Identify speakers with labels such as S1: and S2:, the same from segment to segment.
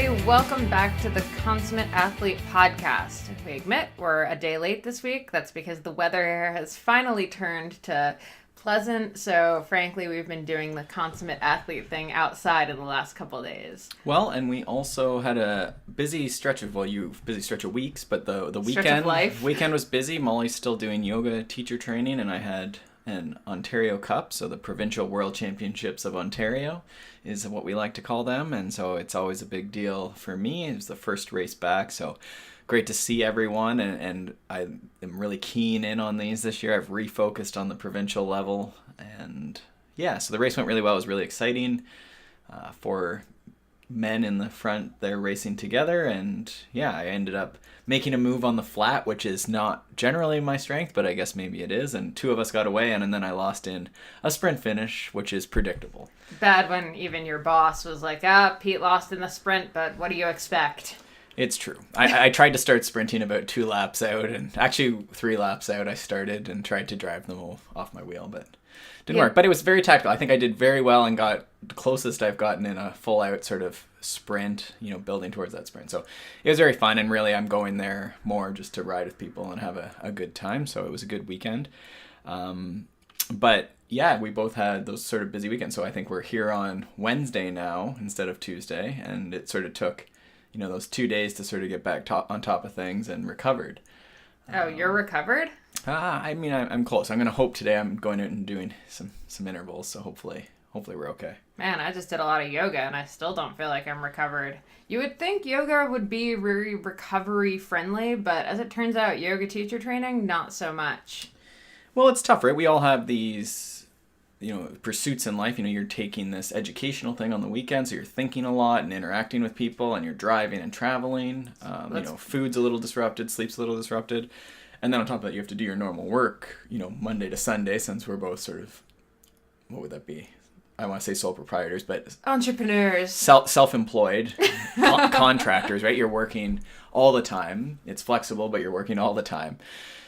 S1: everybody. Welcome back to the Consummate Athlete Podcast. We admit we're a day late this week. That's because the weather here has finally turned to pleasant. So, frankly, we've been doing the Consummate Athlete thing outside in the last couple of days.
S2: Well, and we also had a busy stretch of, busy stretch of weeks, but the weekend was busy. Molly's still doing yoga teacher training, and I had an Ontario Cup, so the Provincial World Championships of Ontario is what we like to call them, and so it's always a big deal for me. It was the first race back, so great to see everyone, and I am really keen in on these this year. I've refocused on the provincial level, and yeah, so the race went really well. It was really exciting for men in the front there racing together, and yeah, I ended up making a move on the flat, which is not generally my strength, but I guess maybe it is, and two of us got away, and then I lost in a sprint finish, which is predictable.
S1: Bad when even your boss was like, Pete lost in the sprint, but what do you expect?
S2: It's true. I tried to start sprinting about 2 laps out, and actually 3 laps out I started and tried to drive them off my wheel, but didn't work. But it was very tactical. I think I did very well and got the closest I've gotten in a full out sort of sprint, building towards that sprint. So it was very fun, and really I'm going there more just to ride with people and have a good time. So it was a good weekend. But yeah, we both had those sort of busy weekends. So I think we're here on Wednesday now instead of Tuesday, and it sort of took those 2 days to sort of get back on top of things and recovered.
S1: Oh, you're recovered?
S2: I'm close. I'm going to hope today I'm going out and doing some intervals, so hopefully we're okay.
S1: Man, I just did a lot of yoga, and I still don't feel like I'm recovered. You would think yoga would be very recovery-friendly, but as it turns out, yoga teacher training, not so much.
S2: Well, it's tough, right? We all have these pursuits in life. You're taking this educational thing on the weekend, so you're thinking a lot and interacting with people, and you're driving and traveling. Food's a little disrupted, sleep's a little disrupted. And then on top of that, you have to do your normal work, Monday to Sunday, since we're both sort of, what would that be? I want to say sole proprietors, but
S1: entrepreneurs,
S2: self-employed contractors, right? You're working all the time. It's flexible, but you're working all the time.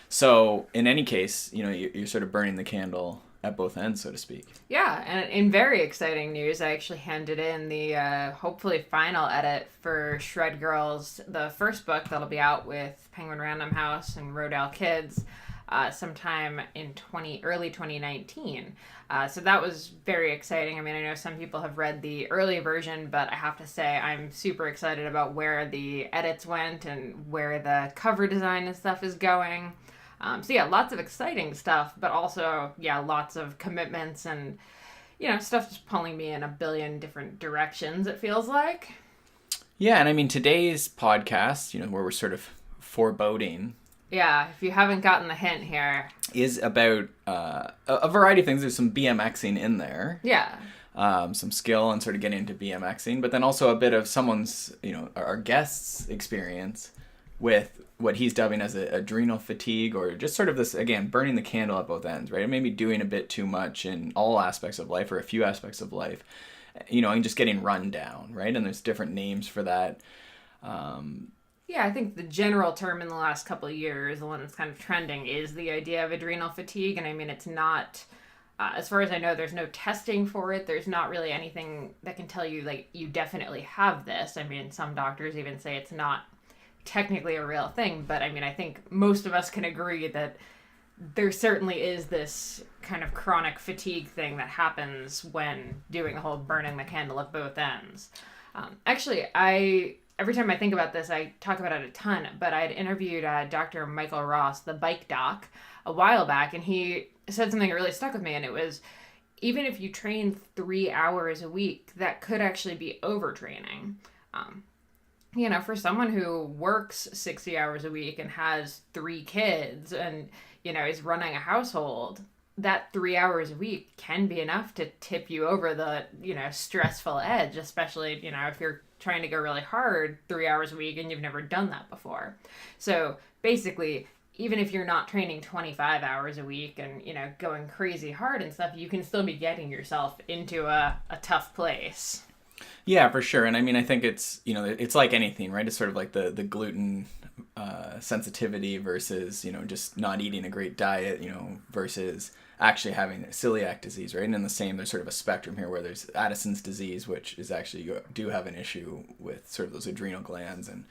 S2: So in any case, you're sort of burning the candle at both ends, so to speak.
S1: Yeah, and in very exciting news, I actually handed in the hopefully final edit for Shred Girls, the first book that'll be out with Penguin Random House and Rodale Kids sometime in early 2019. So that was very exciting. I mean, I know some people have read the early version, but I have to say I'm super excited about where the edits went and where the cover design and stuff is going. So yeah, lots of exciting stuff, but also, lots of commitments and, stuff just pulling me in a billion different directions, it feels like.
S2: Yeah, and I mean, today's podcast, where we're sort of foreboding.
S1: Yeah, if you haven't gotten the hint here. Is
S2: about a variety of things. There's some BMXing in there.
S1: Yeah.
S2: Some skill and sort of getting into BMXing, but then also a bit of someone's, our guest's experience with what he's dubbing as adrenal fatigue, or just sort of this, again, burning the candle at both ends, right? And maybe doing a bit too much in all aspects of life or a few aspects of life, and just getting run down, right? And there's different names for that.
S1: Yeah, I think the general term in the last couple of years, the one that's kind of trending, is the idea of adrenal fatigue. And I mean, it's not, as far as I know, there's no testing for it. There's not really anything that can tell you, like, you definitely have this. I mean, some doctors even say it's not technically a real thing, but I mean, I think most of us can agree that there certainly is this kind of chronic fatigue thing that happens when doing the whole burning the candle at both ends. Actually, every time I think about this, I talk about it a ton, but I'd interviewed Dr. Michael Ross, the bike doc, a while back, and he said something that really stuck with me, and it was, even if you train 3 hours a week, that could actually be overtraining. For someone who works 60 hours a week and has 3 kids and, is running a household, that 3 hours a week can be enough to tip you over the, stressful edge, especially, if you're trying to go really hard 3 hours a week and you've never done that before. So basically, even if you're not training 25 hours a week and, going crazy hard and stuff, you can still be getting yourself into a tough place.
S2: Yeah, for sure. And I mean, I think it's, it's like anything, right? It's sort of like the gluten sensitivity versus, just not eating a great diet, versus actually having celiac disease, right? And in the same, there's sort of a spectrum here where there's Addison's disease, which is actually, you do have an issue with sort of those adrenal glands, and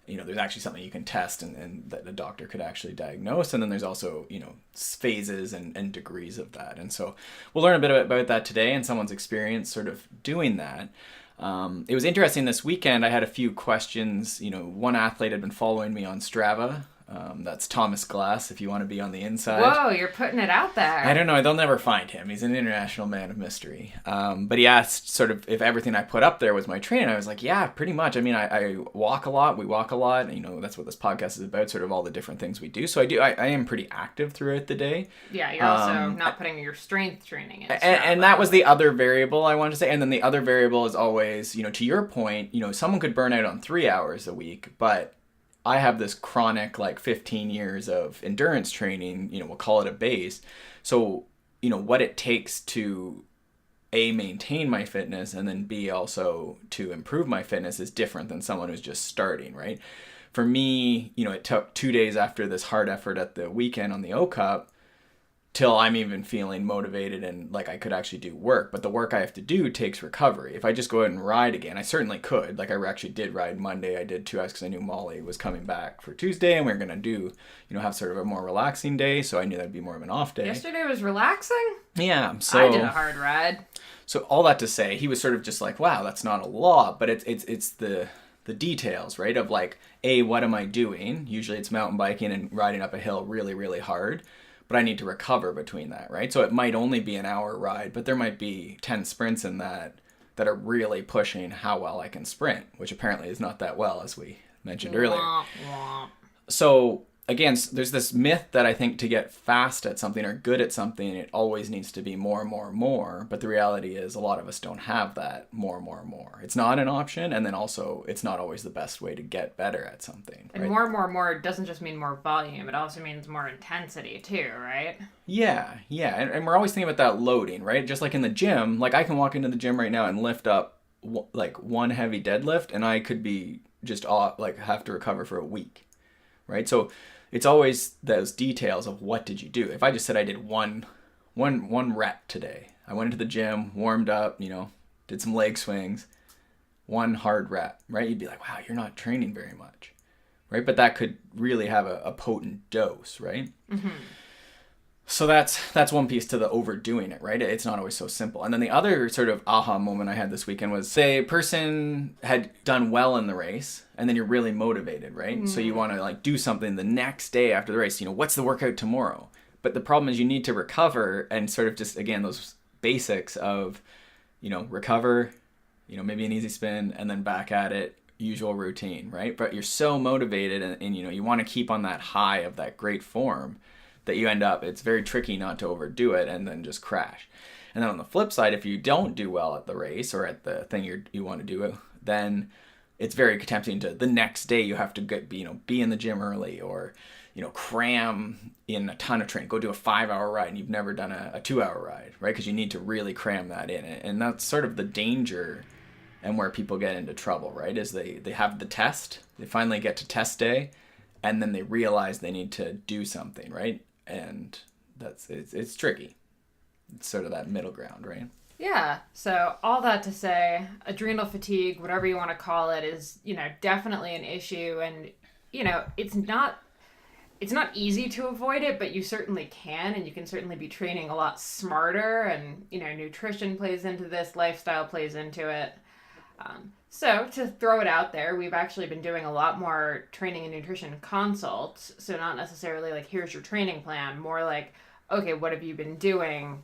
S2: there's actually something you can test and that the doctor could actually diagnose. And then there's also, phases and degrees of that. And so we'll learn a bit about that today and someone's experience sort of doing that. It was interesting this weekend. I had a few questions. One athlete had been following me on Strava. That's Thomas Glass, if you want to be on the inside.
S1: Whoa, you're putting it out there.
S2: I don't know. They'll never find him. He's an international man of mystery. But he asked sort of if everything I put up there was my training. I was like, yeah, pretty much. I mean, I walk a lot. We walk a lot. That's what this podcast is about, sort of all the different things we do. So I am pretty active throughout the day.
S1: Yeah, you're also not putting your strength training in.
S2: And that was the other variable I wanted to say. And then the other variable is always, to your point, someone could burn out on 3 hours a week, but I have this chronic, 15 years of endurance training, we'll call it a base. So, what it takes to A, maintain my fitness, and then B, also to improve my fitness is different than someone who's just starting, right? For me, it took 2 days after this hard effort at the weekend on the O Cup till I'm even feeling motivated and I could actually do work. But the work I have to do takes recovery. If I just go out and ride again, I certainly could. I actually did ride Monday. I did 2 hours because I knew Molly was coming back for Tuesday and we were going to do, have sort of a more relaxing day. So I knew that'd be more of an off day.
S1: Yesterday was relaxing?
S2: Yeah. So
S1: I did a hard ride.
S2: So all that to say, he was sort of just wow, that's not a lot, but it's the details, right? Of A, what am I doing? Usually it's mountain biking and riding up a hill really, really hard. But I need to recover between that, right? So it might only be an hour ride, but there might be 10 sprints in that are really pushing how well I can sprint, which apparently is not that well, as we mentioned earlier. So again, there's this myth that I think to get fast at something or good at something, it always needs to be more, more, more. But the reality is a lot of us don't have that more, more, more. It's not an option. And then also it's not always the best way to get better at something.
S1: And right? more doesn't just mean more volume. It also means more intensity too, right?
S2: Yeah. And we're always thinking about that loading, right? Just like in the gym, I can walk into the gym right now and lift up one heavy deadlift and I could be just have to recover for a week, right? So it's always those details of what did you do. If I just said I did one rep today, I went into the gym, warmed up, did some leg swings, one hard rep, right? You'd be like, wow, you're not training very much, right? But that could really have a potent dose, right? Mm-hmm. So that's one piece to the overdoing it, right? It's not always so simple. And then the other sort of aha moment I had this weekend was, say, a person had done well in the race, and then you're really motivated, right? Mm. So you want to do something the next day after the race. What's the workout tomorrow? But the problem is you need to recover and sort of just, again, those basics of, recover, maybe an easy spin, and then back at it, usual routine, right? But you're so motivated and you want to keep on that high of that great form that you end up, it's very tricky not to overdo it and then just crash. And then on the flip side, if you don't do well at the race or at the thing you want to do, then it's very tempting to the next day you have to be in the gym early or, cram in a ton of training, go do a 5-hour ride and you've never done a 2-hour ride, right? Because you need to really cram that in. And that's sort of the danger and where people get into trouble, right? Is they have the test, they finally get to test day, and then they realize they need to do something, right? And it's tricky. It's sort of that middle ground, right?
S1: Yeah. So all that to say, adrenal fatigue, whatever you want to call it, is, definitely an issue. And, it's not easy to avoid it, but you certainly can. And you can certainly be training a lot smarter. And, nutrition plays into this, lifestyle plays into it. So to throw it out there, we've actually been doing a lot more training and nutrition consults. So not necessarily here's your training plan, more okay, what have you been doing?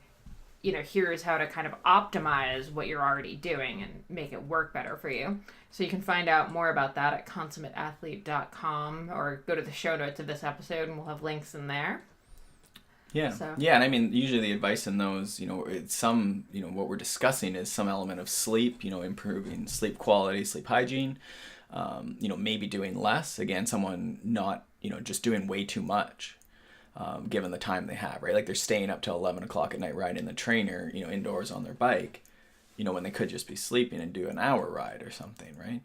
S1: Here's how to kind of optimize what you're already doing and make it work better for you. So you can find out more about that at consummateathlete.com or go to the show notes of this episode and we'll have links in there.
S2: Yeah. So. Yeah. And I mean, usually the advice in those, it's some, what we're discussing is some element of sleep, improving sleep quality, sleep hygiene, maybe doing less. Again, someone not, just doing way too much, given the time they have, right? They're staying up till 11 o'clock at night riding the trainer, indoors on their bike, when they could just be sleeping and do an hour ride or something, right?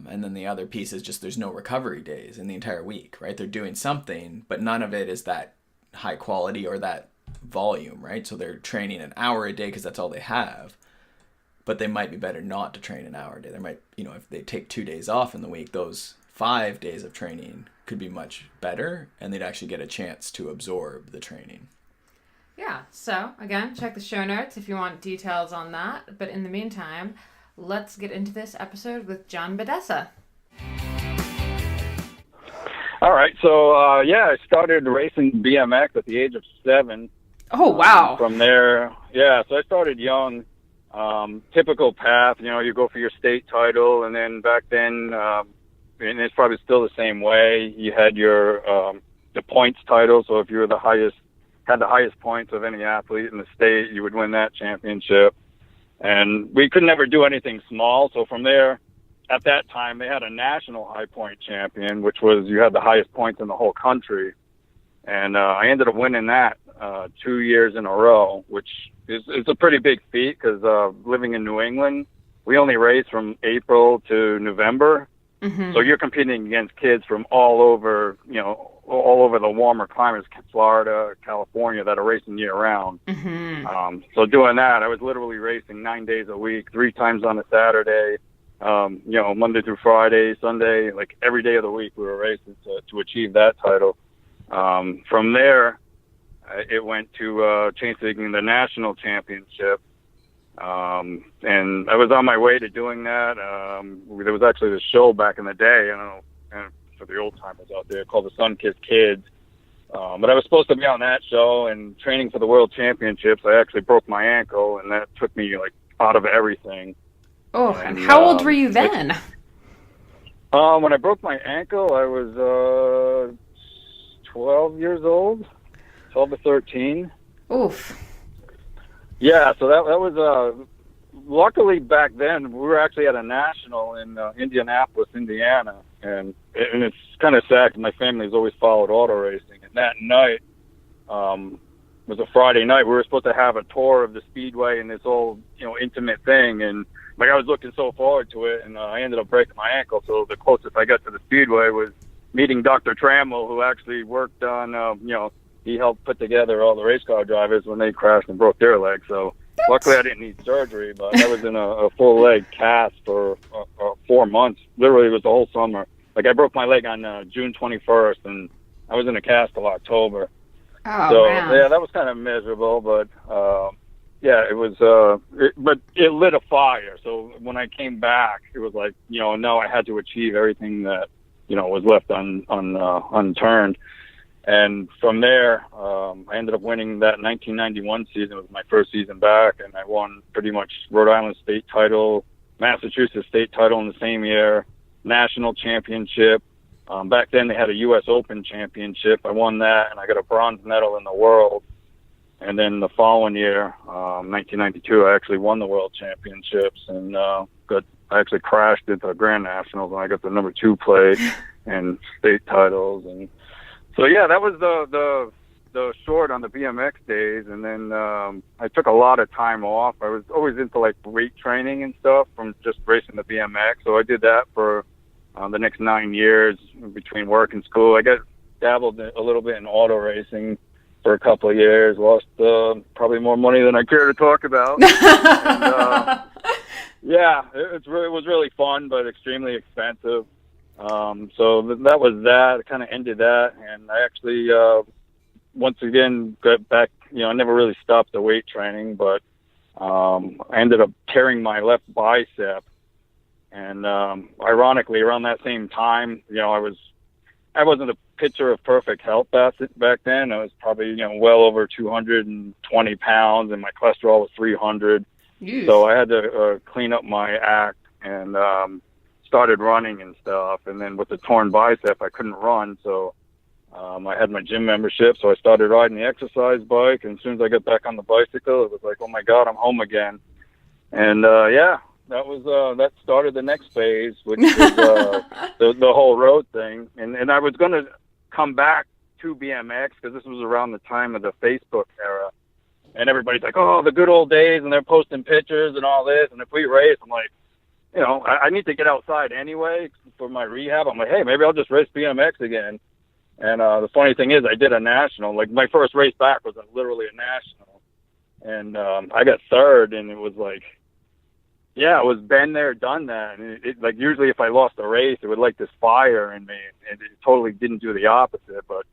S2: And then the other piece is just there's no recovery days in the entire week, right? They're doing something, but none of it is that high quality or that volume, right? So they're training an hour a day because that's all they have. But they might be better not to train an hour a day. They might, if they take 2 days off in the week, those 5 days of training could be much better, and they'd actually get a chance to absorb the training.
S1: Yeah, so again, check the show notes if you want details on that. But in the meantime, let's get into this episode with John Bedessa.
S3: All right, so I started racing BMX at the age of 7.
S1: Oh, wow.
S3: From there, so I started young. Typical path, you go for your state title, and then back then, and it's probably still the same way, you had your the points title. So if you were had the highest points of any athlete in the state, you would win that championship. And we could never do anything small. So from there, at that time, they had a national high point champion, which was you had the highest points in the whole country. And I ended up winning that 2 years in a row, which is a pretty big feat because living in New England, we only race from April to November. Mm-hmm. So you're competing against kids from all over the warmer climates, Florida, California, that are racing year round. Mm-hmm. So doing that, I was literally racing 9 days a week, 3 times on a Saturday, Monday through Friday, Sunday, like every day of the week we were racing to achieve that title. From there, it went to chasing the national championship. And I was on my way to doing that. There was actually this show back in the day, I don't know, and for the old timers out there, called the Sun-Kissed Kids. But I was supposed to be on that show and training for the World Championships. I actually broke my ankle, and that took me out of everything.
S1: Oh, and how old were you then?
S3: When I broke my ankle, I was 12 years old, 12 to 13.
S1: Oof.
S3: Yeah, so that was luckily back then we were actually at a national in Indianapolis, Indiana, and it's kind of sad because my family's always followed auto racing. And that night was a Friday night. We were supposed to have a tour of the speedway and this whole intimate thing, and I was looking so forward to it, and I ended up breaking my ankle. So the closest I got to the speedway was meeting Dr. Trammell, who actually worked on he helped put together all the race car drivers when they crashed and broke their legs. So luckily I didn't need surgery, but I was in a full leg cast for 4 months. Literally, it was the whole summer. I broke my leg on June 21st, and I was in a cast till October.
S1: Oh,
S3: so,
S1: man.
S3: Yeah, that was kind of miserable, but it was, but it lit a fire. So when I came back, it was like, now I had to achieve everything that, was left unturned. And from there, I ended up winning that 1991 season. It was my first season back, and I won pretty much Rhode Island state title, Massachusetts state title in the same year, national championship. Back then they had a U.S. Open championship. I won that, and I got a bronze medal in the world. And then the following year, 1992, I actually won the world championships, and I actually crashed into the Grand Nationals, and I got the number 2 plate and state titles. And so, yeah, that was the short on the BMX days. And then I took a lot of time off. I was always into weight training and stuff from just racing the BMX. So I did that for the next 9 years between work and school. I dabbled a little bit in auto racing for a couple of years, lost probably more money than I care to talk about. And, it was really fun, but extremely expensive. So that was that. I kind of ended that, and I actually once again got back. I never really stopped the weight training, but I ended up tearing my left bicep. And ironically, around that same time, I wasn't a picture of perfect health back then. I was probably well over 220 pounds, and my cholesterol was 300.
S1: Jeez.
S3: So I had to clean up my act and started running and stuff. And then with the torn bicep, I couldn't run, so I had my gym membership, so I started riding the exercise bike. And as soon as I got back on the bicycle, it was like, oh my God, I'm home again. And that started the next phase, which is the whole road thing. And I was going to come back to BMX because this was around the time of the Facebook era. And everybody's like, oh, the good old days, and they're posting pictures and all this. And if we race, I'm like, I need to get outside anyway for my rehab. I'm like, hey, maybe I'll just race BMX again. And the funny thing is, I did a national. Like my first race back was literally a national, and I got third, and it was like, yeah, it was been there, done that. And it like usually if I lost a race, it would light this fire in me, and it totally didn't do the opposite. But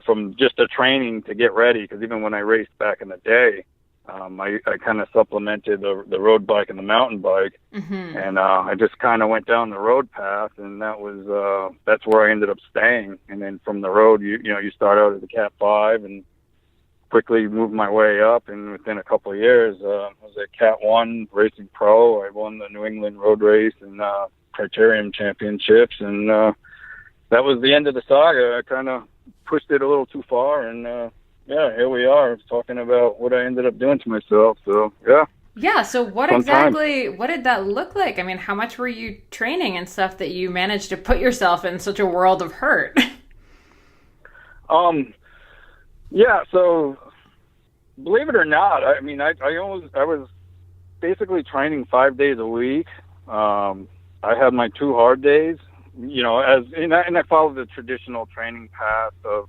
S3: from just the training to get ready, because even when I raced back in the day, I kind of supplemented the road bike and the mountain bike, and I just kind of went down the road path, and that's where I ended up staying. And then from the road, you start out as a Cat 5 and quickly moved my way up, and within a couple of years, I was at Cat 1 Racing Pro. I won the New England Road Race and Criterium Championships, and that was the end of the saga. I kind of pushed it a little too far, and yeah, here we are talking about what I ended up doing to myself. So, yeah.
S1: Yeah, so what did that look like? I mean, how much were you training and stuff that you managed to put yourself in such a world of hurt?
S3: Yeah, so believe it or not, I mean, I was basically training 5 days a week. I had my 2 hard days, and I followed the traditional training path of,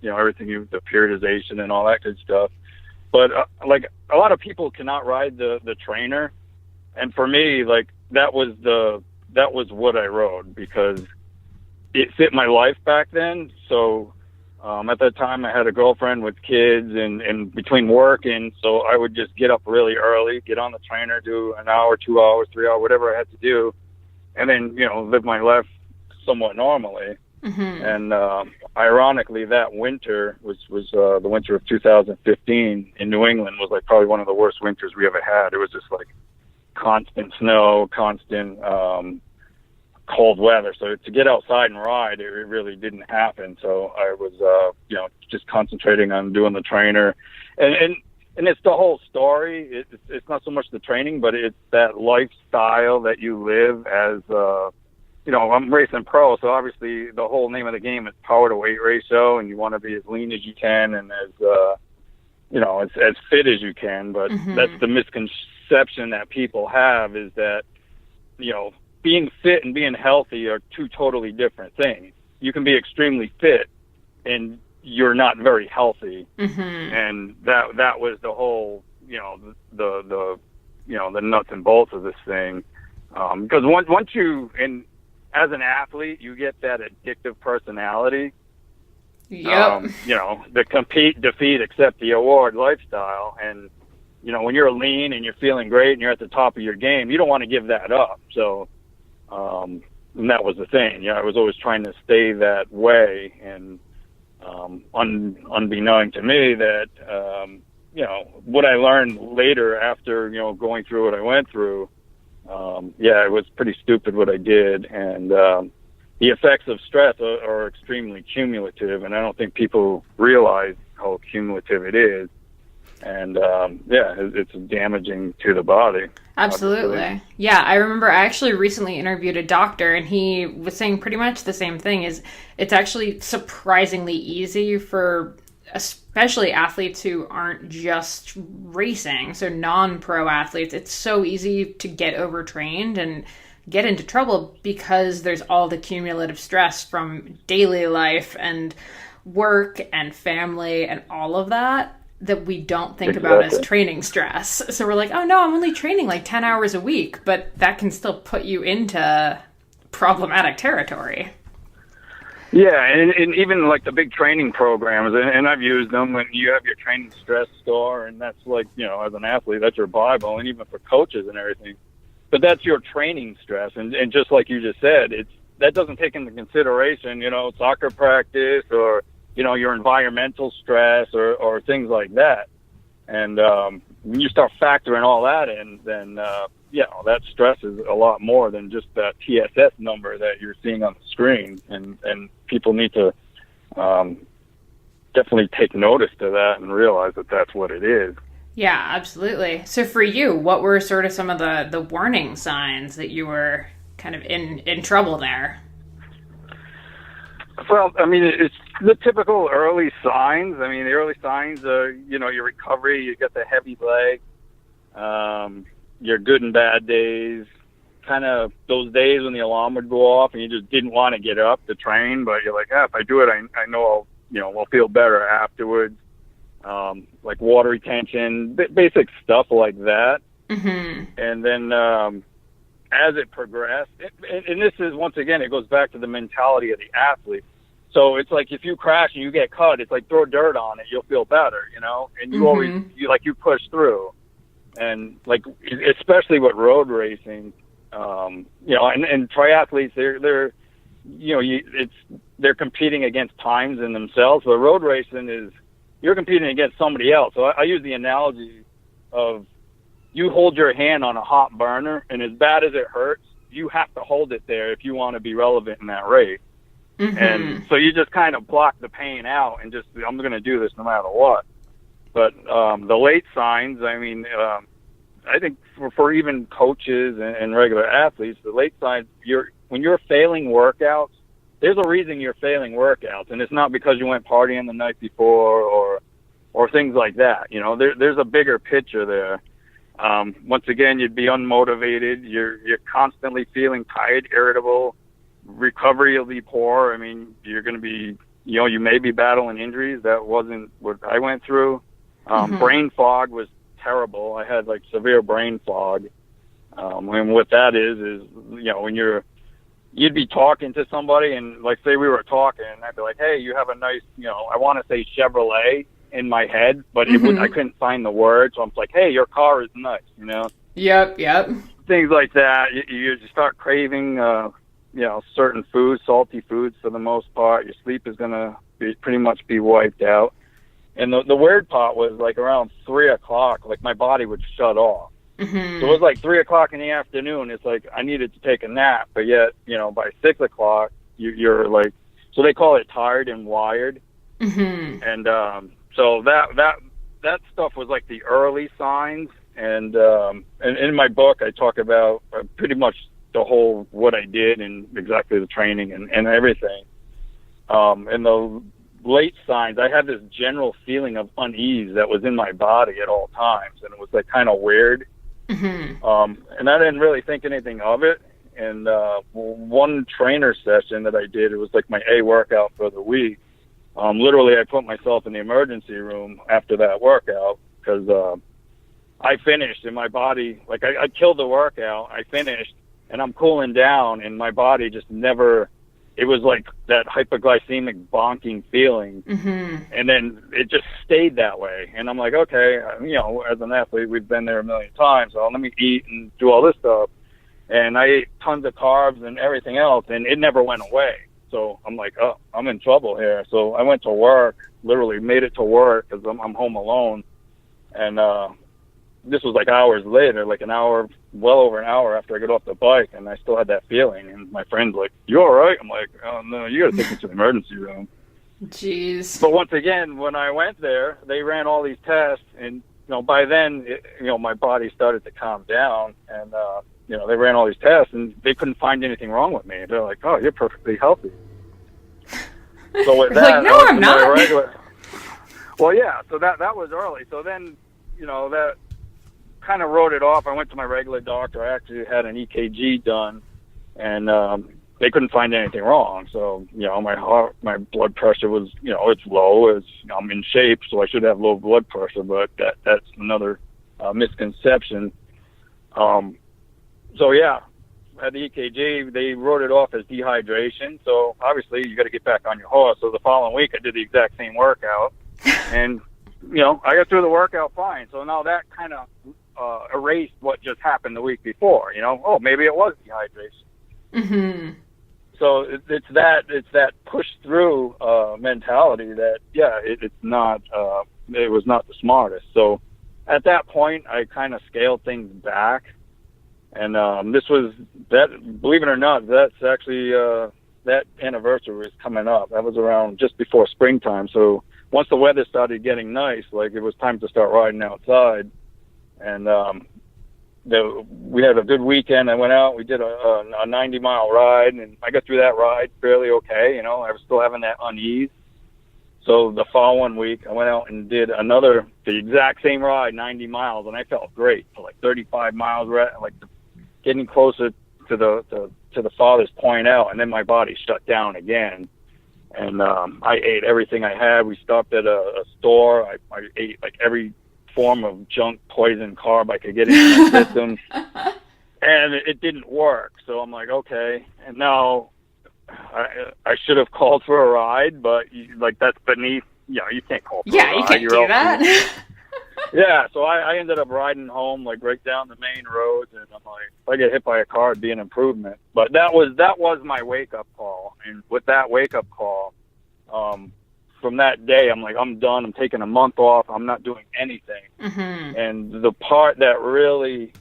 S3: everything, the periodization and all that good stuff. But like a lot of people cannot ride the trainer, and for me, like that was what I rode because it fit my life back then. So at that time, I had a girlfriend with kids, and between work, and so I would just get up really early, get on the trainer, do an hour, 2 hours, 3 hours, whatever I had to do, and then live my life somewhat normally. And ironically, that winter was the winter of 2015 in New England was like probably one of the worst winters we ever had. It was just like constant snow, constant cold weather. So to get outside and ride, it really didn't happen. So I was, just concentrating on doing the trainer, and it's the whole story. It's not so much the training, but it's that lifestyle that you live as. I'm racing pro, so obviously the whole name of the game is power to weight ratio, and you want to be as lean as you can and as fit as you can. But that's the misconception that people have, is that, being fit and being healthy are two totally different things. You can be extremely fit and you're not very healthy. And that was the whole, the nuts and bolts of this thing. Because once you, as an athlete, you get that addictive personality.
S1: Yep.
S3: The compete, defeat, accept the award lifestyle. And, when you're lean and you're feeling great and you're at the top of your game, you don't want to give that up. So, and that was the thing. I was always trying to stay that way. And unbeknown to me that, what I learned later after, going through what I went through, it was pretty stupid what I did, and the effects of stress are extremely cumulative, and I don't think people realize how cumulative it is, and it's damaging to the body.
S1: Absolutely. Obviously. Yeah, I remember I actually recently interviewed a doctor, and he was saying pretty much the same thing, is it's actually surprisingly easy for especially athletes who aren't just racing, so non-pro athletes. It's so easy to get overtrained and get into trouble because there's all the cumulative stress from daily life and work and family and all of that we don't think about as training stress. So we're like, oh no, I'm only training like 10 hours a week, but that can still put you into problematic territory.
S3: Yeah, and even like the big training programs, and I've used them when you have your training stress score, and that's like, as an athlete, that's your Bible, and even for coaches and everything. But that's your training stress, and just like you just said, that doesn't take into consideration, soccer practice or, your environmental stress or things like that. And when you start factoring all that in, then that stress is a lot more than just that TSS number that you're seeing on the screen, and people need to definitely take notice to that and realize that that's what it is.
S1: Yeah, absolutely. So for you, what were sort of some of the warning signs that you were kind of in trouble there?
S3: Well, I mean, it's the typical early signs. I mean, the early signs are, your recovery, you get the heavy leg, your good and bad days, kind of those days when the alarm would go off and you just didn't want to get up to train, but you're like, if I do it, I know I'll feel better afterwards. Like water retention, basic stuff like that.
S1: Mm-hmm.
S3: And then as it progressed, and this is, once again, it goes back to the mentality of the athlete. So it's like if you crash and you get cut, it's like throw dirt on it, you'll feel better, and you always you push through. And like especially with road racing, and triathletes, they're competing against times in themselves. But road racing is you're competing against somebody else. So I use the analogy of you hold your hand on a hot burner, and as bad as it hurts, you have to hold it there if you want to be relevant in that race.
S1: Mm-hmm.
S3: And so you just kind of block the pain out and just, I'm going to do this no matter what. But the late signs, I mean, I think for even coaches and regular athletes, the late signs, when you're failing workouts, there's a reason you're failing workouts, and it's not because you went partying the night before or things like that. There's a bigger picture there. Once again, you'd be unmotivated. You're constantly feeling tired, irritable. Recovery will be poor. I mean, you're going to be, you may be battling injuries. That wasn't what I went through. Brain fog was terrible. I had like severe brain fog. And what that is when you'd be talking to somebody and like say we were talking and I'd be like, hey, you have a nice, I want to say Chevrolet in my head, but I couldn't find the word. So I'm like, hey, your car is nice,
S1: Yep.
S3: Things like that. You just start craving, certain foods, salty foods for the most part. Your sleep is going to pretty much be wiped out. And the weird part was like around 3 o'clock, like my body would shut off.
S1: Mm-hmm.
S3: So it was like 3 o'clock in the afternoon. It's like I needed to take a nap, but yet, by 6 o'clock, you're like, so they call it tired and wired.
S1: Mm-hmm.
S3: And so that stuff was like the early signs. And in my book, I talk about pretty much the whole what I did and exactly the training and everything. And the late signs, I had this general feeling of unease that was in my body at all times, and it was like kind of weird.
S1: Mm-hmm.
S3: And I didn't really think anything of it. And one trainer session that I did, it was like my A workout for the week. Literally, I put myself in the emergency room after that workout because I finished and my body, like I killed the workout. I finished and I'm cooling down, and my body just never. It was like that hypoglycemic bonking feeling. Mm-hmm. And then it just stayed that way. And I'm like, okay, as an athlete, we've been there a million times. So let me eat and do all this stuff. And I ate tons of carbs and everything else, and it never went away. So I'm like, oh, I'm in trouble here. So I went to work, literally made it to work because I'm home alone. And this was like hours later, like well over an hour after I got off the bike, and I still had that feeling. And my friend's like, you all right? I'm like, oh, no, you got to take me to the emergency room.
S1: Jeez.
S3: But once again, when I went there, they ran all these tests, and, by then, my body started to calm down, and, they ran all these tests, and they couldn't find anything wrong with me. They're like, oh, you're perfectly healthy. So with that,
S1: like, no, I'm not.
S3: Well, yeah, so that was early. So then, that kind of wrote it off. I went to my regular doctor. I actually had an EKG done, and they couldn't find anything wrong. So, my blood pressure was, it's low. I'm in shape, so I should have low blood pressure, but that's another misconception. So, yeah, had the EKG. They wrote it off as dehydration. So, obviously, you got to get back on your horse. So, the following week, I did the exact same workout, and, I got through the workout fine. So, now that kind of erased what just happened the week before. Oh, maybe it was dehydration.
S1: Mm-hmm.
S3: So it's that push through mentality that it's not it was not the smartest. So at that point I kind of scaled things back, and this was that, believe it or not, that's actually that anniversary was coming up. That was around just before springtime. So once the weather started getting nice, like it was time to start riding outside. And we had a good weekend. I went out. We did a 90-mile ride, and I got through that ride fairly okay. I was still having that unease. So the following week, I went out and did the exact same ride, 90 miles, and I felt great. For like 35 miles, like getting closer to the father's point out, and then my body shut down again. And I ate everything I had. We stopped at a store. I ate like every form of junk poison carb I could get into my system, and it didn't work. So I'm like, okay. And now I should have called for a ride, but like that's beneath. You can't call for a ride.
S1: Yeah, you can't do that.
S3: Yeah, so I ended up riding home like right down the main roads, and I'm like, if I get hit by a car, it'd be an improvement. But that was my wake up call, and with that wake up call, from that day, I'm like, I'm done. I'm taking a month off. I'm not doing anything.
S1: Mm-hmm.
S3: And the part that really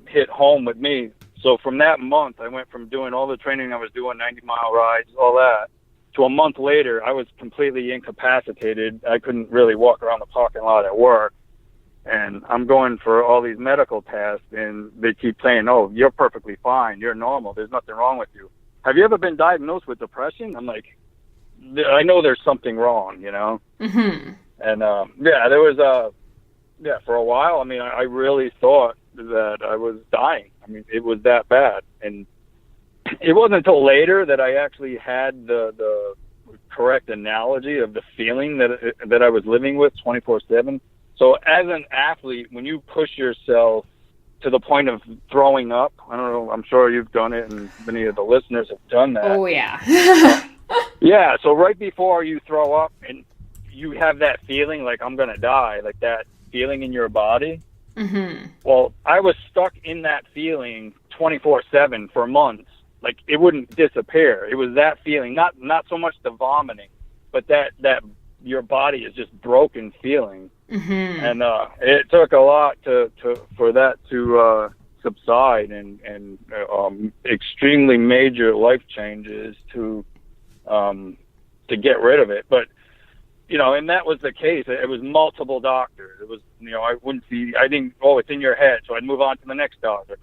S3: hit home with me. So from that month, I went from doing all the training I was doing, 90-mile rides, all that, to a month later, I was completely incapacitated. I couldn't really walk around the parking lot at work. And I'm going for all these medical tests, and they keep saying, oh, you're perfectly fine. You're normal. There's nothing wrong with you. Have you ever been diagnosed with depression? I'm like, I know there's something wrong,
S1: Mm-hmm.
S3: And, there was, for a while, I mean, I really thought that I was dying. I mean, it was that bad. And it wasn't until later that I actually had the correct analogy of the feeling that I was living with 24/7. So as an athlete, when you push yourself to the point of throwing up, I don't know, I'm sure you've done it, and many of the listeners have done that.
S1: Oh, yeah.
S3: Yeah, so right before you throw up and you have that feeling like I'm going to die, like that feeling in your body.
S1: Mm-hmm.
S3: Well, I was stuck in that feeling 24/7 for months. Like it wouldn't disappear. It was that feeling, not so much the vomiting, but that your body is just broken feeling.
S1: Mm-hmm.
S3: And it took a lot for that to subside, and extremely major life changes to get rid of it. But and that was the case. It was multiple doctors. It was I didn't. Oh, it's in your head. So I'd move on to the next doctor,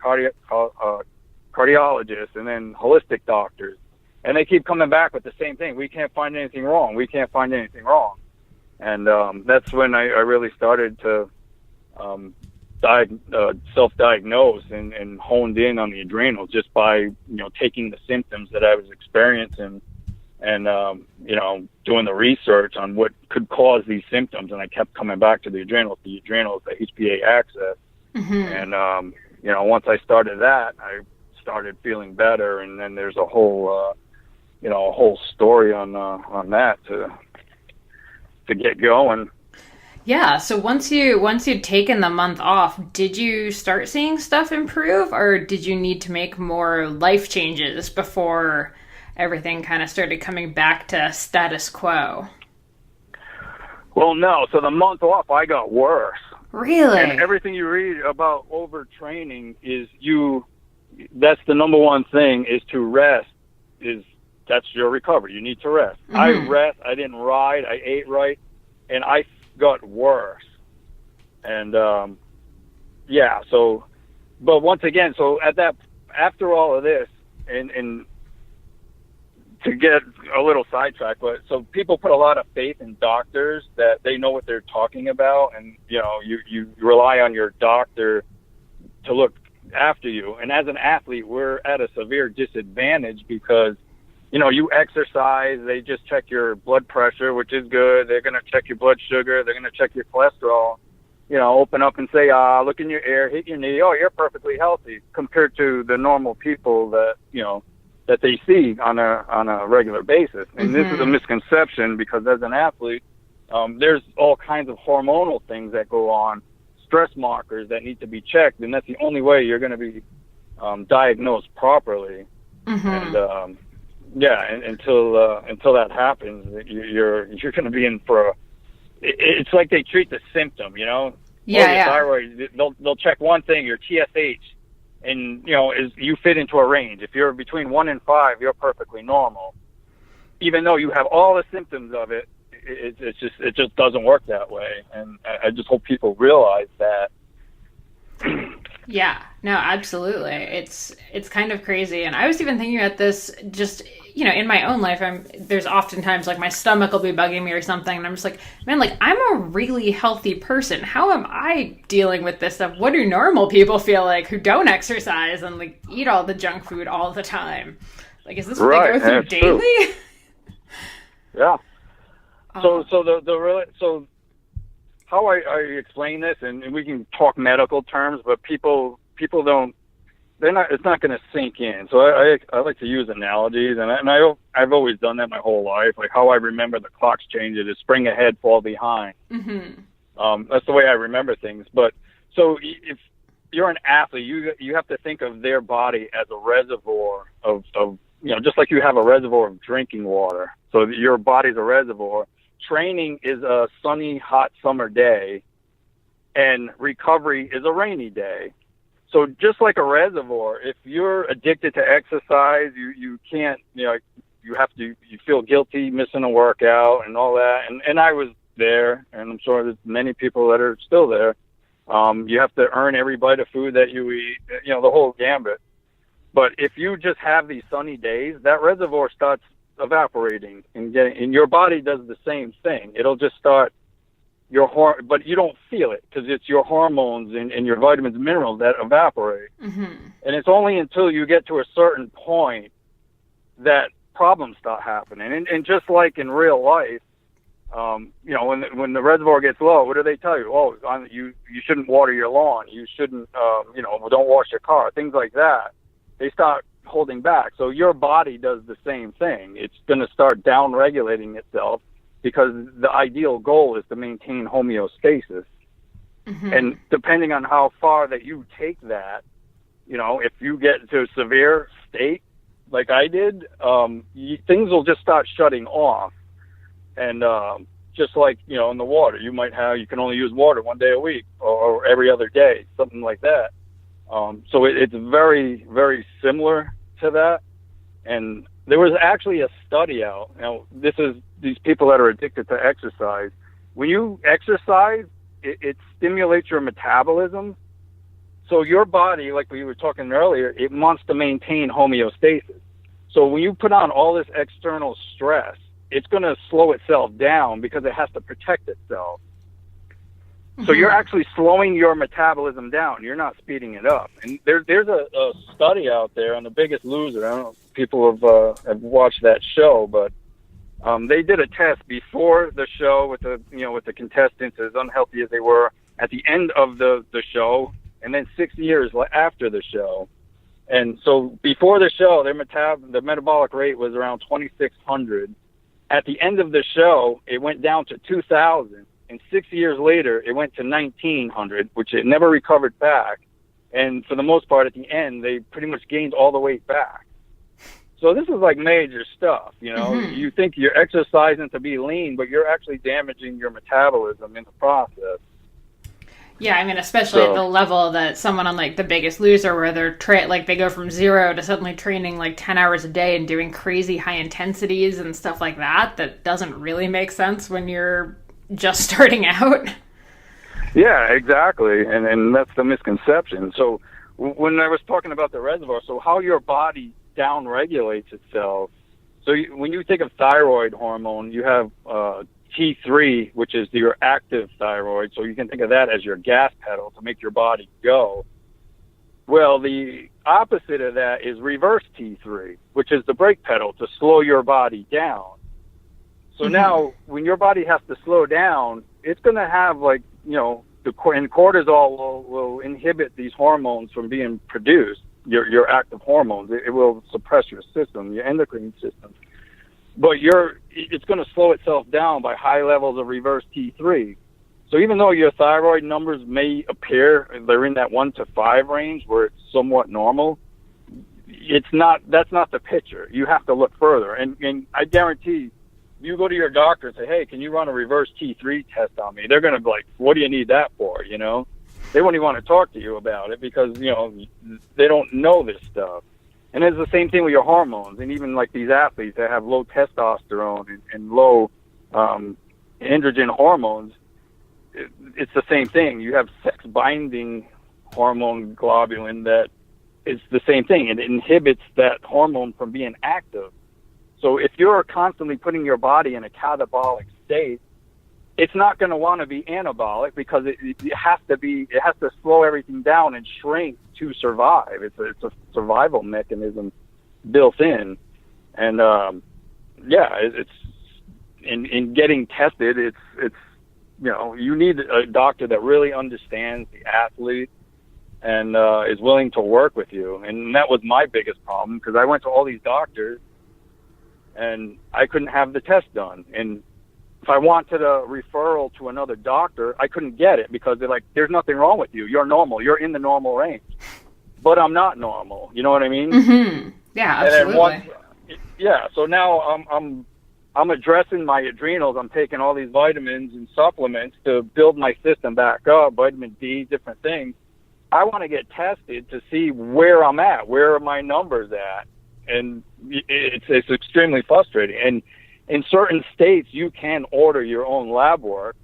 S3: cardiologists, and then holistic doctors, and they keep coming back with the same thing. We can't find anything wrong. We can't find anything wrong. And that's when I really started to self-diagnose and honed in on the adrenals, just by taking the symptoms that I was experiencing and doing the research on what could cause these symptoms. And I kept coming back to the adrenals, the HPA axis.
S1: Mm-hmm.
S3: And once I started that, I started feeling better. And then there's a whole story on that to get going.
S1: Yeah, so once you'd taken the month off, did you start seeing stuff improve, or did you need to make more life changes before everything kind of started coming back to status quo?
S3: Well, no. So the month off, I got worse.
S1: Really?
S3: And everything you read about overtraining is that's the number one thing, is to rest. That's your recovery. You need to rest. Mm-hmm. I rest. I didn't ride. I ate right, and I got worse. And so, but once again, so after all of this, and to get a little sidetracked, but so people put a lot of faith in doctors that they know what they're talking about, and you rely on your doctor to look after you. And as an athlete, we're at a severe disadvantage because you exercise, they just check your blood pressure, which is good. They're going to check your blood sugar. They're going to check your cholesterol, open up and say, look in your ear, hit your knee. Oh, you're perfectly healthy, compared to the normal people that, that they see on a regular basis. And
S1: Mm-hmm.
S3: This is a misconception, because as an athlete, there's all kinds of hormonal things that go on, stress markers that need to be checked. And that's the only way you're going to be diagnosed properly.
S1: Mm-hmm.
S3: And, until that happens, you're going to be in for it's like they treat the symptom,
S1: Yeah,
S3: your thyroid, they'll check one thing, your TSH, and is you fit into a range. If you're between 1 and 5, you're perfectly normal, even though you have all the symptoms of it. It just doesn't work that way, and I just hope people realize that.
S1: Yeah, no, absolutely. It's kind of crazy. And I was even thinking about this just, in my own life. There's oftentimes like my stomach will be bugging me or something, and I'm just like, man, like I'm a really healthy person. How am I dealing with this stuff? What do normal people feel like who don't exercise and like eat all the junk food all the time? Like, is this what they go through daily?
S3: Yeah. So how I explain this, and we can talk medical terms, but people don't, it's not going to sink in. So I like to use analogies, and I've always done that my whole life. Like how I remember the clocks changes is spring ahead, fall behind. Mm-hmm. That's the way I remember things. But so if you're an athlete, you have to think of their body as a reservoir of just like you have a reservoir of drinking water. So your body's a reservoir. Training is a sunny, hot summer day, and recovery is a rainy day. So just like a reservoir, if you're addicted to exercise, you can't, you feel guilty missing a workout and all that. And I was there, and I'm sure there's many people that are still there. You have to earn every bite of food that you eat, the whole gambit. But if you just have these sunny days, that reservoir starts evaporating and your body does the same thing. It'll just start but you don't feel it because it's your hormones and your vitamins and minerals that evaporate. Mm-hmm. And it's only until you get to a certain point that problems start happening. And just like in real life, when the reservoir gets low, what do they tell you? Oh, you shouldn't water your lawn. You shouldn't, don't wash your car. Things like that. They start holding back. So your body does the same thing. It's going to start down-regulating itself because the ideal goal is to maintain homeostasis. Mm-hmm. And depending on how far that you take that, if you get to a severe state like I did, things will just start shutting off. And just like, in the water, you can only use water one day a week or every other day, something like that. So it's very, very similar to that. And there was actually a study out. Now, these people that are addicted to exercise. When you exercise, it stimulates your metabolism. So your body, like we were talking earlier, it wants to maintain homeostasis. So when you put on all this external stress, it's going to slow itself down because it has to protect itself. Mm-hmm. So you're actually slowing your metabolism down. You're not speeding it up. And there's a study out there on The Biggest Loser. I don't know if people have watched that show, but they did a test before the show with the contestants, as unhealthy as they were, at the end of the show, and then 6 years after the show. And so before the show, the metabolic rate was around 2,600. At the end of the show, it went down to 2,000. And 6 years later, it went to 1,900, which it never recovered back. And for the most part, at the end, they pretty much gained all the weight back. So this is like major stuff, Mm-hmm. You think you're exercising to be lean, but you're actually damaging your metabolism in the process.
S1: Yeah, especially at the level that someone on like The Biggest Loser, where they're they go from 0 to suddenly training like 10 hours a day and doing crazy high intensities and stuff like that. That doesn't really make sense when you're just starting out.
S3: Yeah, exactly. And that's the misconception. So when I was talking about the reservoir, so how your body down-regulates itself. So when you think of thyroid hormone, you have T3, which is your active thyroid. So you can think of that as your gas pedal to make your body go. Well, the opposite of that is reverse T3, which is the brake pedal to slow your body down. So mm-hmm. Now when your body has to slow down, it's going to have and cortisol will inhibit these hormones from being produced, your active hormones. It will suppress your system, your endocrine system. But it's going to slow itself down by high levels of reverse T3. So even though your thyroid numbers may appear, they're in that 1 to 5 range where it's somewhat normal, that's not the picture. You have to look further. And I guarantee you go to your doctor and say, hey, can you run a reverse T3 test on me? They're going to be like, what do you need that for? They won't even want to talk to you about it because, they don't know this stuff. And it's the same thing with your hormones. And even like these athletes that have low testosterone and low androgen hormones, it's the same thing. You have sex-binding hormone globulin that is the same thing. It inhibits that hormone from being active. So if you're constantly putting your body in a catabolic state, it's not going to want to be anabolic because it has to slow everything down and shrink to survive. It's a survival mechanism built in. And it's in getting tested, it's you need a doctor that really understands the athlete and is willing to work with you. And that was my biggest problem, because I went to all these doctors and I couldn't have the test done. And if I wanted a referral to another doctor, I couldn't get it because they're like, there's nothing wrong with you. You're normal. You're in the normal range. But I'm not normal. You know what I mean?
S1: Mm-hmm. Yeah, absolutely.
S3: So now I'm addressing my adrenals. I'm taking all these vitamins and supplements to build my system back up, vitamin D, different things. I want to get tested to see where I'm at, where are my numbers at. And it's extremely frustrating. And in certain states, you can order your own lab work,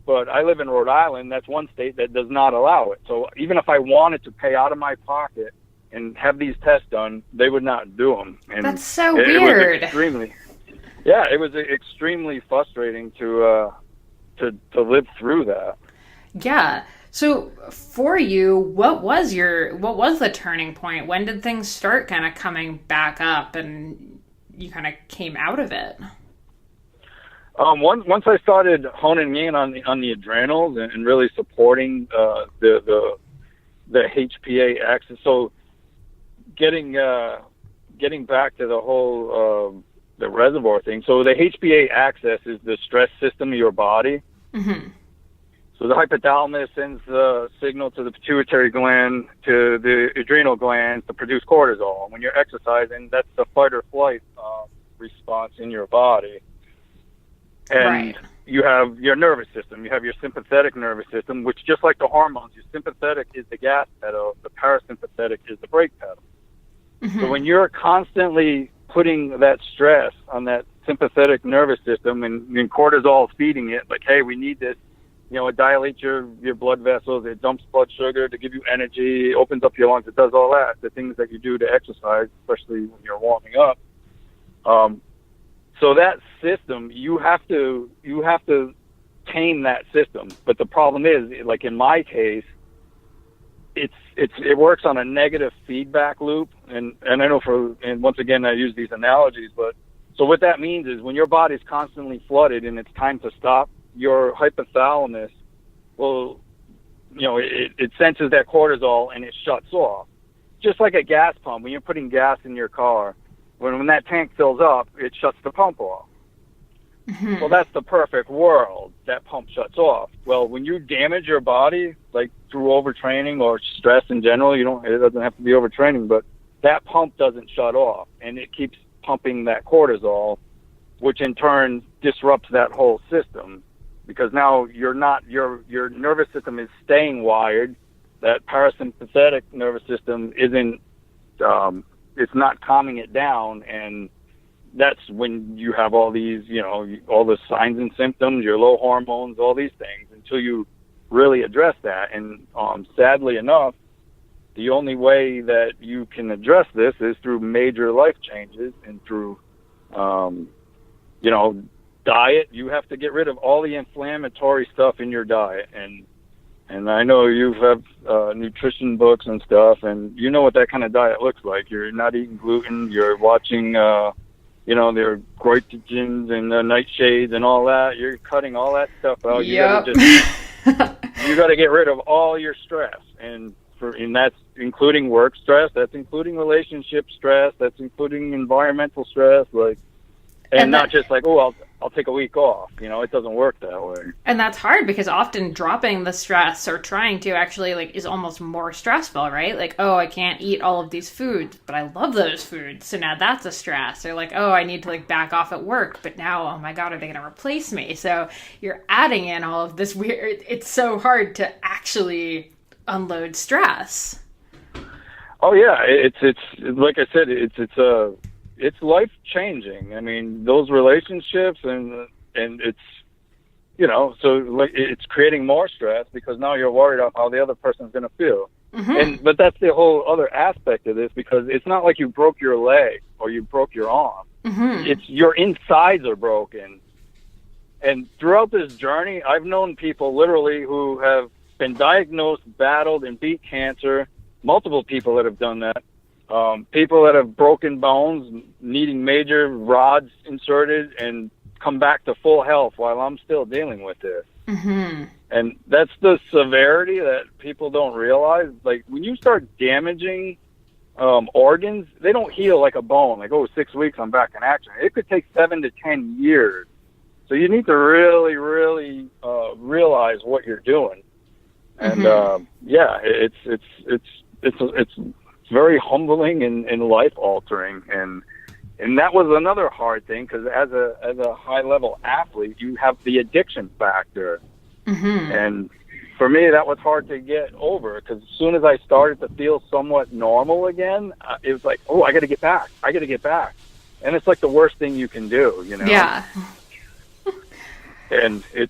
S3: but I live in Rhode Island. That's one state that does not allow it. So even if I wanted to pay out of my pocket and have these tests done, they would not do them. And
S1: that's so weird.
S3: It was extremely frustrating to live through that.
S1: Yeah. So for you, what was the turning point? When did things start kind of coming back up and you kind of came out of it?
S3: Once I started honing in on the adrenals and really supporting the HPA axis, so getting back to the whole the reservoir thing. So the HPA axis is the stress system of your body.
S1: Mm-hmm.
S3: So the hypothalamus sends the signal to the pituitary gland, to the adrenal glands to produce cortisol. And when you're exercising, that's the fight or flight response in your body. And you have your nervous system. You have your sympathetic nervous system, which, just like the hormones, your sympathetic is the gas pedal, the parasympathetic is the brake pedal.
S1: Mm-hmm.
S3: So when you're constantly putting that stress on that sympathetic nervous system and cortisol feeding it, like, hey, we need this, it dilates your blood vessels, it dumps blood sugar to give you energy, it opens up your lungs, it does all that, the things that you do to exercise, especially when you're warming up. So that system, you have to tame that system. But the problem is, like in my case, it works on a negative feedback loop. And I know and once again, I use these analogies, but so what that means is when your body's constantly flooded and it's time to stop, your hypothalamus will, it senses that cortisol and it shuts off. Just like a gas pump, when you're putting gas in your car, when that tank fills up, it shuts the pump off.
S1: Mm-hmm.
S3: Well, that's the perfect world. That pump shuts off. Well, when you damage your body, like through overtraining or stress in general, it doesn't have to be overtraining, but that pump doesn't shut off, and it keeps pumping that cortisol, which in turn disrupts that whole system, because now your nervous system is staying wired. That parasympathetic nervous system isn't, it's not calming it down, and that's when you have all these, all the signs and symptoms, your low hormones, all these things, until you really address that. And sadly enough, the only way that you can address this is through major life changes and through, diet. You have to get rid of all the inflammatory stuff in your diet. And I know you have nutrition books and stuff, and you know what that kind of diet looks like. You're not eating gluten. You're watching, their goitrogens and nightshades and all that. You're cutting all that stuff out.
S1: Yep.
S3: You got to get rid of all your stress, and that's including work stress. That's including relationship stress. That's including environmental stress. And not just like, I'll take a week off. It doesn't work that way.
S1: And that's hard because often dropping the stress or trying to actually is almost more stressful, right? Like, I can't eat all of these foods, but I love those foods. So now that's a stress. Or like, I need to back off at work, but now, oh my God, are they going to replace me? So you're adding in all of this weird, it's so hard to actually unload stress.
S3: Oh yeah. It's like I said, it's life changing. I mean, those relationships and it's, so it's creating more stress because now you're worried about how the other person's going to feel. But that's the whole other aspect of this, because it's not like you broke your leg or you broke your arm. It's your insides are broken. And throughout this journey, I've known people literally who have been diagnosed, battled, and beat cancer. Multiple people that have done that. People that have broken bones, needing major rods inserted, and come back to full health while I'm still dealing with this. And that's the severity that people don't realize. Like, when you start damaging organs, they don't heal like a bone. Like, 6 weeks, I'm back in action. It could take 7 to 10 years. So you need to really, really realize what you're doing. And it's very humbling and life altering. And that was another hard thing, because as a high level athlete, you have the addiction factor. And for me, that was hard to get over, because as soon as I started to feel somewhat normal again, it was like, I got to get back. And it's like the worst thing you can do, you know?
S1: Yeah.
S3: And it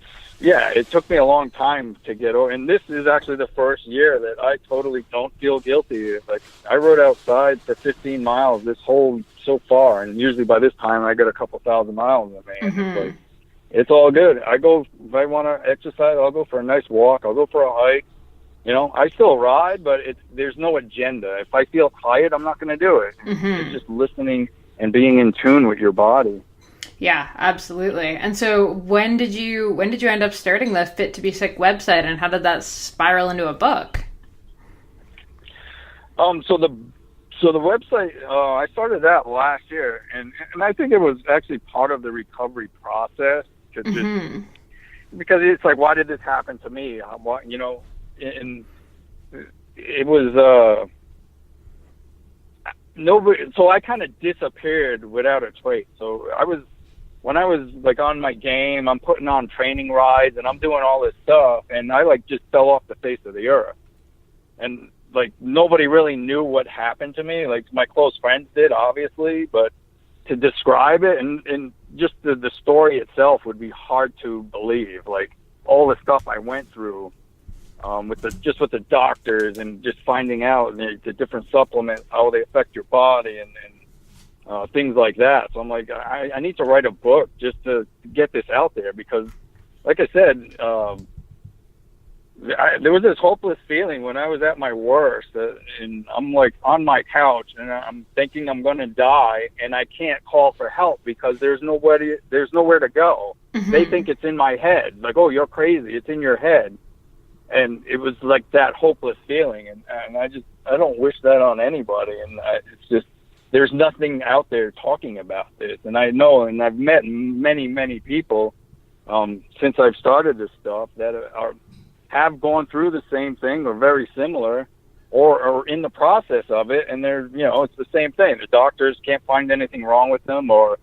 S3: took me a long time to get over. And this is actually the first year that I totally don't feel guilty. Like, I rode outside for 15 miles so far, and usually by this time I got a couple thousand miles in me. And it's like, it's all good. If I want to exercise, I'll go for a nice walk. I'll go for a hike. You know, I still ride, but there's no agenda. If I feel tired, I'm not going to do it. It's just listening and being in tune with your body.
S1: Yeah, absolutely. And so when did you end up starting the Fit to Be Sick website, and how did that spiral into a book?
S3: So the website, I started that last year, and I think it was actually part of the recovery process, because it's like, why did this happen to me? And it was nobody. So I kind of disappeared without a trace. So when I was like on my game, I'm putting on training rides and I'm doing all this stuff, and I like just fell off the face of the earth. And like, nobody really knew what happened to me. Like, my close friends did, obviously, but to describe it and just the story itself would be hard to believe. Like, all the stuff I went through with the doctors, and just finding out the different supplements, how they affect your body, and things like that. So I'm like, I need to write a book just to get this out there, because, like I said, there was this hopeless feeling when I was at my worst, and I'm like on my couch, and I'm thinking I'm going to die, and I can't call for help because there's nowhere to go. They think it's in my head. Like, oh, you're crazy. It's in your head. And it was like that hopeless feeling. And I don't wish that on anybody. And it's just, there's nothing out there talking about this. And I know, and I've met many, many people since I've started this stuff that have gone through the same thing or very similar, or in the process of it, and it's the same thing. The doctors can't find anything wrong with them, or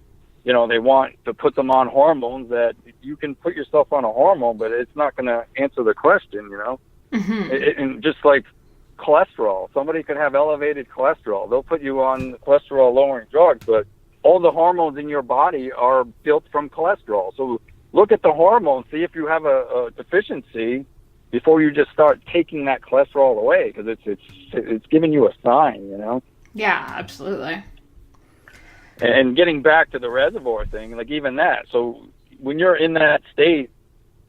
S3: they want to put them on hormones that you can put yourself on a hormone, but it's not going to answer the question. And just like cholesterol, somebody could have elevated cholesterol. They'll put you on cholesterol lowering drugs, but all the hormones in your body are built from cholesterol. So look at the hormones, see if you have a deficiency before you just start taking that cholesterol away, because it's giving you a sign,
S1: Yeah, absolutely.
S3: And getting back to the reservoir thing, like even that. So when you're in that state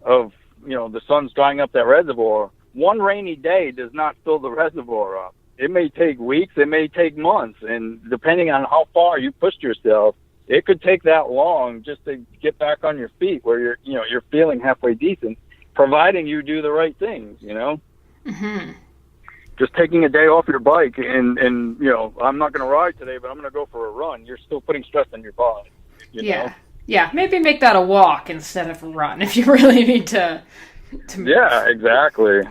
S3: of, the sun's drying up that reservoir, one rainy day does not fill the reservoir up. It may take weeks, it may take months, and depending on how far you pushed yourself, it could take that long just to get back on your feet where you're feeling halfway decent, providing you do the right things, Just taking a day off your bike and I'm not going to ride today, but I'm going to go for a run. You're still putting stress on your body. You know?
S1: Yeah. Maybe make that a walk instead of a run if you really need to move.
S3: Yeah, exactly.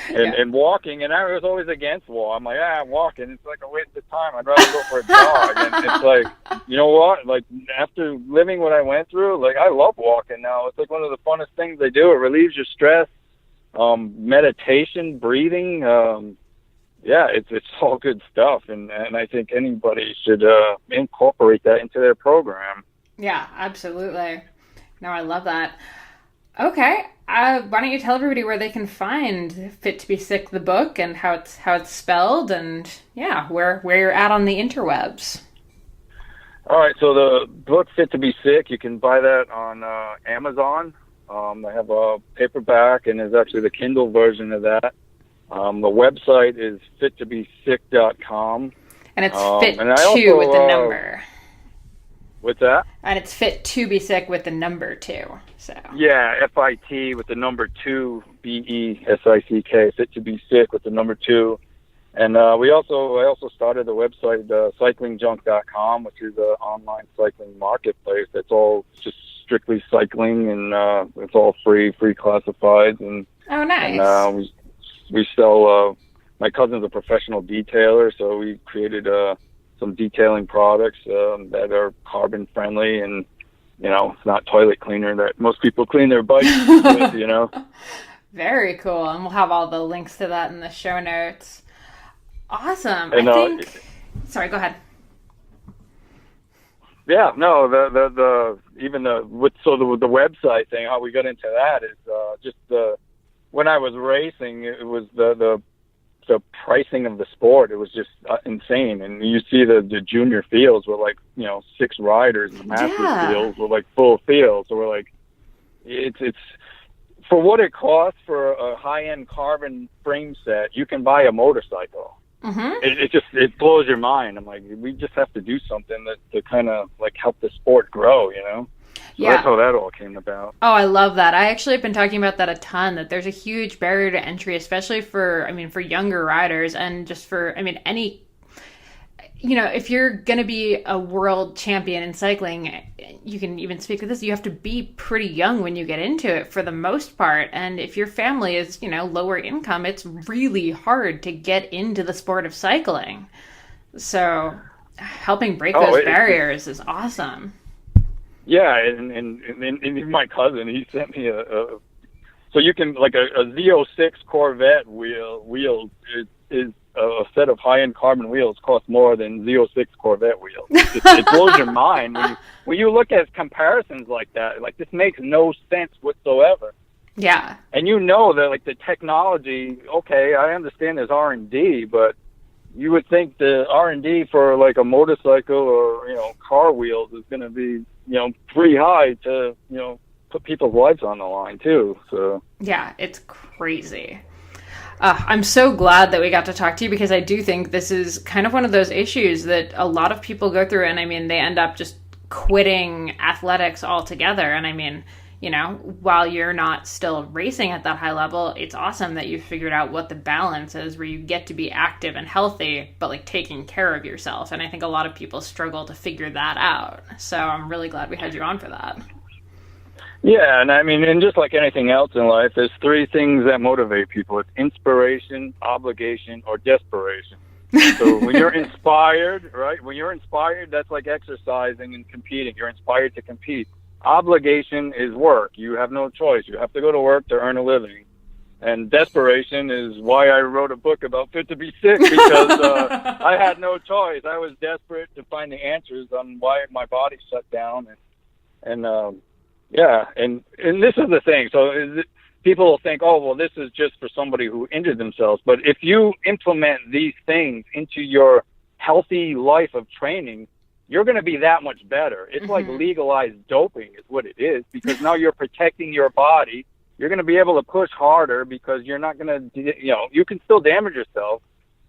S3: And walking, and I was always against walk. I'm like, I'm walking. It's like a waste of time. I'd rather go for a jog. And it's like, you know what? Like, after living what I went through, like, I love walking now. It's like one of the funnest things I do. It relieves your stress. Meditation, breathing, it's all good stuff, and I think anybody should incorporate that into their program.
S1: Yeah, absolutely. No, I love that. Okay. Why don't you tell everybody where they can find Fit to Be Sick, the book, and how it's spelled, and where you're at on the interwebs.
S3: All right, so the book Fit to Be Sick, you can buy that on Amazon. They have a paperback, and there's actually the Kindle version of that. The website is fittobesick.com.
S1: And it's fit2 with the number.
S3: What's that?
S1: And it's Fit to Be Sick with the number 2. So.
S3: Yeah, FIT with the number 2, BESICK, Fit to Be Sick with the number 2. And I also started the website, cyclingjunk.com, which is an online cycling marketplace that's all just strictly cycling, and it's all free classifieds. And
S1: oh, nice.
S3: And we sell. My cousin's a professional detailer, so we created some detailing products that are carbon friendly, and it's not toilet cleaner that most people clean their bikes with.
S1: Very cool, and we'll have all the links to that in the show notes. Awesome.
S3: And,
S1: sorry, go ahead.
S3: Yeah, no, the website thing, how we got into that is when I was racing, it was the pricing of the sport. It was just insane. And you see the junior fields with 6 riders, and the master fields with full fields. So we're like, it's for what it costs for a high-end carbon frame set, you can buy a motorcycle.
S1: Mm-hmm.
S3: It blows your mind. I'm like, we just have to do something to kind of help the sport grow, So that's how that all came about.
S1: Oh, I love that. I actually have been talking about that a ton, that there's a huge barrier to entry, especially for younger riders, and just for, any, if you're going to be a world champion in cycling, you can even speak of this, you have to be pretty young when you get into it for the most part. And if your family is, lower income, it's really hard to get into the sport of cycling. So helping break those barriers is awesome.
S3: Yeah, and my cousin, he sent me so you can, a Z06 Corvette wheel is a set of high-end carbon wheels cost more than Z06 Corvette wheels. It blows your mind when you look at comparisons like that. This makes no sense whatsoever.
S1: Yeah.
S3: And that the technology, okay, I understand there's R&D, but you would think the R&D for a motorcycle or car wheels is going to be pretty high to put people's lives on the line too. So
S1: yeah, it's crazy. I'm so glad that we got to talk to you, because I do think this is kind of one of those issues that a lot of people go through, and they end up just quitting athletics altogether. And while you're not still racing at that high level, it's awesome that you've figured out what the balance is, where you get to be active and healthy, but taking care of yourself. And I think a lot of people struggle to figure that out. So I'm really glad we had you on for that.
S3: Yeah, and just like anything else in life, there's 3 things that motivate people. It's inspiration, obligation, or desperation. So when you're inspired, right? When you're inspired, that's like exercising and competing. You're inspired to compete. Obligation is work. You have no choice. You have to go to work to earn a living. And desperation is why I wrote a book about Fit to Be Sick, because I had no choice. I was desperate to find the answers on why my body shut down. And this is the thing. So people will think, oh, well, this is just for somebody who injured themselves. But if you implement these things into your healthy life of training, you're going to be that much better. It's like legalized doping is what it is, because now you're protecting your body. You're going to be able to push harder, because you're not going to, you can still damage yourself,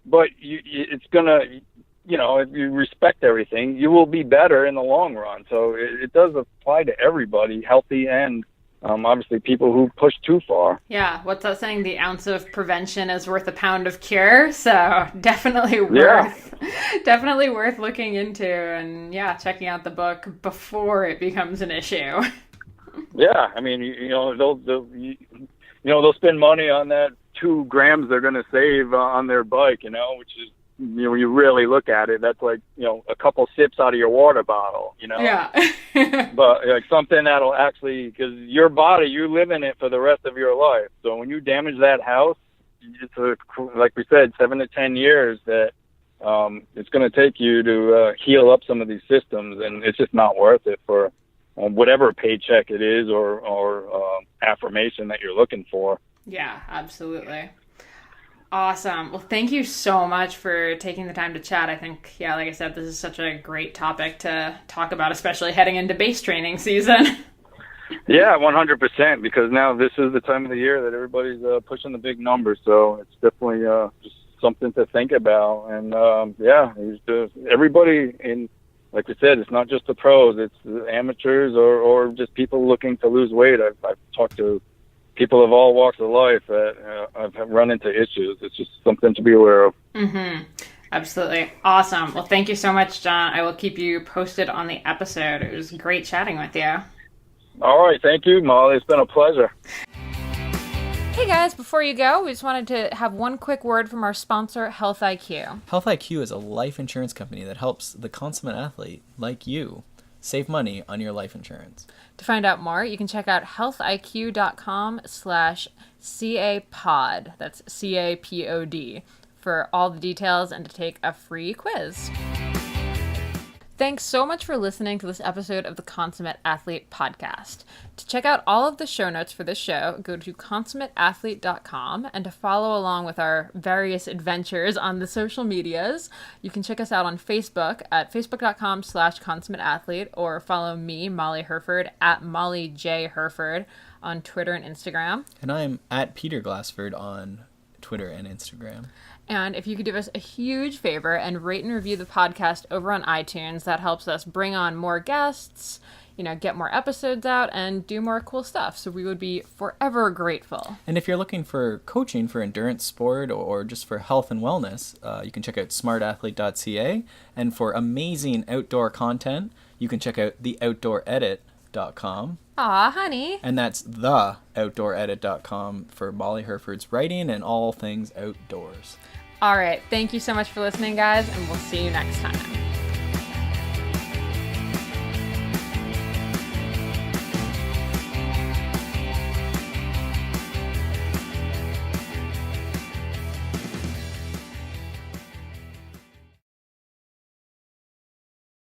S3: but it's going to, if you respect everything, you will be better in the long run. So it does apply to everybody, healthy and obviously people who push too far.
S1: Yeah, what's that saying? The ounce of prevention is worth a pound of cure. So definitely worth looking into, and checking out the book before it becomes an issue.
S3: Yeah, they'll spend money on that 2 grams they're going to save on their bike, which is, when you really look at it, that's like, a couple sips out of your water bottle,
S1: Yeah.
S3: But something that'll actually, because your body, you live in it for the rest of your life. So when you damage that house, it's like we said, 7 to 10 years that it's going to take you to heal up some of these systems, and it's just not worth it for whatever paycheck it is or affirmation that you're looking for.
S1: Yeah, absolutely. Awesome. Well, thank you so much for taking the time to chat. I think, yeah, like I said, this is such a great topic to talk about, especially heading into base training season.
S3: Yeah, 100%, because now this is the time of the year that everybody's pushing the big numbers, so it's definitely just something to think about. And everybody in, like we said, it's not just the pros, it's the amateurs or just people looking to lose weight. I've talked to people of all walks of life that have run into issues. It's just something to be aware of.
S1: Mm-hmm. Absolutely. Awesome. Well, thank you so much, John. I will keep you posted on the episode. It was great chatting with you.
S3: All right. Thank you, Molly. It's been a pleasure.
S1: Hey guys, before you go, we just wanted to have one quick word from our sponsor, Health IQ.
S2: Health IQ is a life insurance company that helps the consummate athlete like you save money on your life insurance.
S1: To find out more, you can check out healthiq.com/CAPOD. That's CAPOD for all the details and to take a free quiz. Thanks so much for listening to this episode of the Consummate Athlete Podcast. To check out all of the show notes for this show, go to consummateathlete.com, and to follow along with our various adventures on the social medias, you can check us out on Facebook at facebook.com/consummateathlete, or follow me, Molly Herford, at Molly J. Herford on Twitter and Instagram.
S2: And I'm at Peter Glassford on Twitter and Instagram.
S1: And if you could do us a huge favor and rate and review the podcast over on iTunes, that helps us bring on more guests, get more episodes out, and do more cool stuff. So we would be forever grateful.
S2: And if you're looking for coaching for endurance sport or just for health and wellness, you can check out smartathlete.ca. And for amazing outdoor content, you can check out theoutdooredit.com.
S1: Aw, honey.
S2: And that's theoutdooredit.com for Molly Herford's writing and all things outdoors.
S1: All right. Thank you so much for listening, guys, and we'll see you next time.